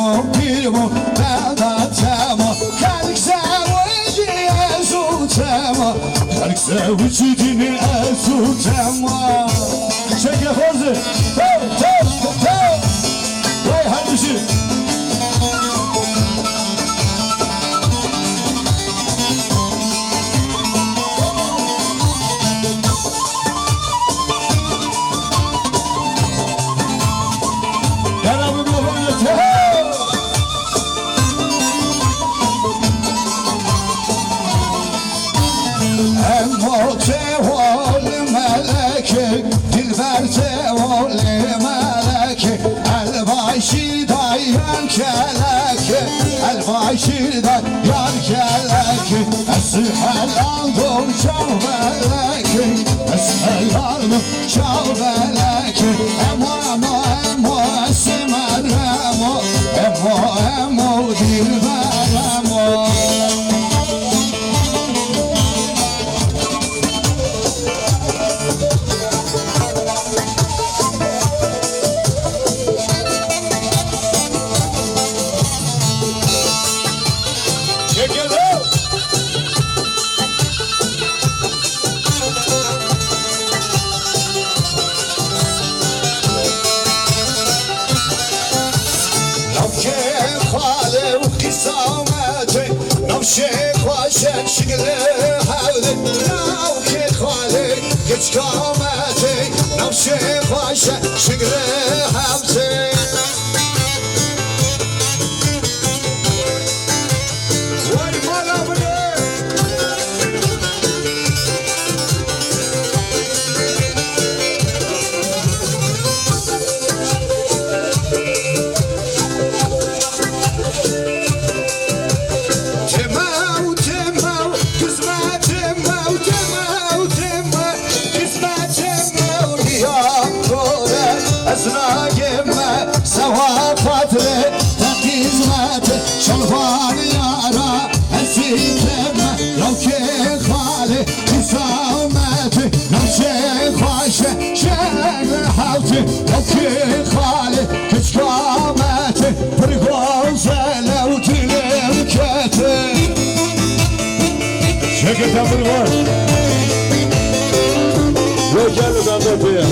و پیرمو ندادتما خلق زوجی ازوتما خلق زوجی ازوتما چکه خوزه تو وای هرمشی جوال ملکه دلبر جوال ملکه الباشی دایان کلکه الباشی دایان کلکه از حلال دو چاو ملکه از حلال دو چاو ملکه اما سمر اما دلبر اما شيخ واشك شقل حولي ناو كي خالي كيش قامتي ناو شيخ واشك شقل حولي شلوان يارا أسيتم لو كي خالي كسامتي لو شيخ واشة شيخ حالتي لو كي خالي كسامتي برغوزة لو تلمكتي شكرا برغوز وجل بابا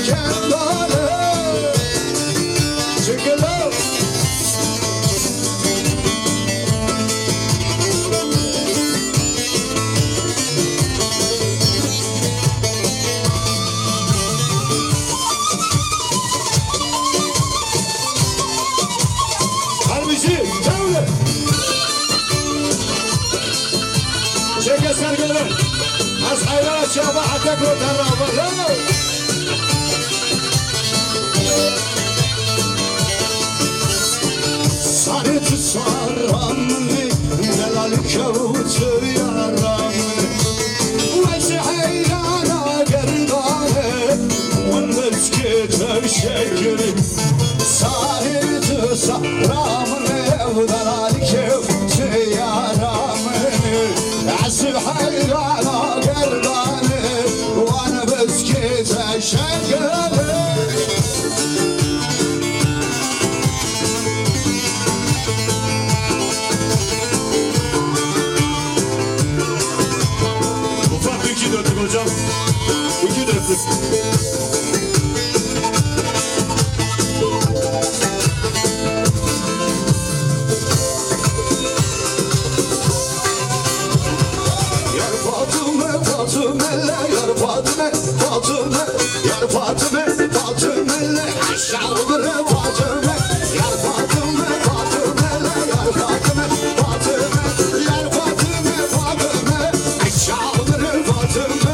kendale Çekelim Harbici, devlet Çeke sergiler Az hayran şaba hatta kurtar rahmetler Sarı tüsaram Delal kavutur yaram Vezi hayrana gerdane Vındıçki tevşekiri Sarı tüsaram Delal kavutur yaram Vezi hayrana gerdane Vındıçki tevşekiri Hocam, 2 dörtlük. Yar Fatıme, Fatımele, Yar Fatıme, Fatıme, Yar Fatıme, Fatımele, aşağıları Fatıme, Yar Fatıme, Fatımele, Yar Fatıme, Fatıme, Yar Fatıme, Fatıme, aşağıları Fatıme.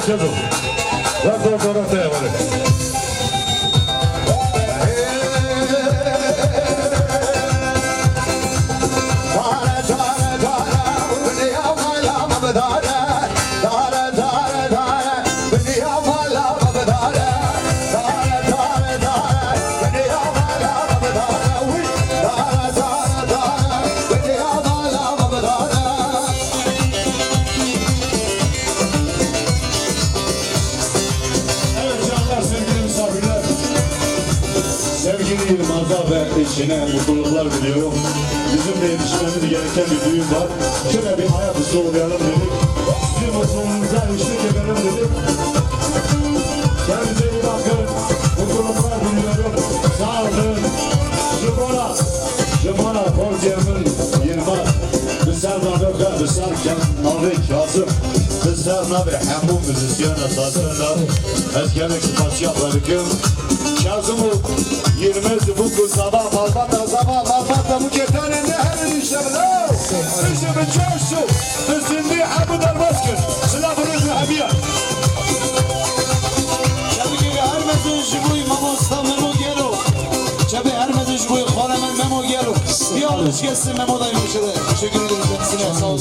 Kazım. Bak ortaya var. Sevgili Yılmaz'a ve eşine mutluluklar diliyorum. Bizim de yetişmemiz gereken bir düğün var. Şöyle bir ayaküstü uğrayalım dedik. Sizin mutluluğunuza eşlik edelim dedik. Kendinize iyi bakın. Mutluluklar diliyorum. Sağ olun. Jumana Korciyem'in Yılmaz. Bizler Nabi, bizler Nabi Kazım. Bizler Nabi Hembu müzisyen esasında. Ezgelik spasiyatlarıkım. Kazım'ı 20 bu kuzaba malbata zaman malbata bu keteninde her işlemler. İşlemin çoğuşu. Bizimdi Abu Darbaskın. Silahınız Rabiya. Tabii her mesaj bu Mamosta Memo Gelo. Tabii her mesaj bu Karamen Memo Gelo. Bir alış gelsin Memo'dayım. Teşekkür ederim. Sağ olun.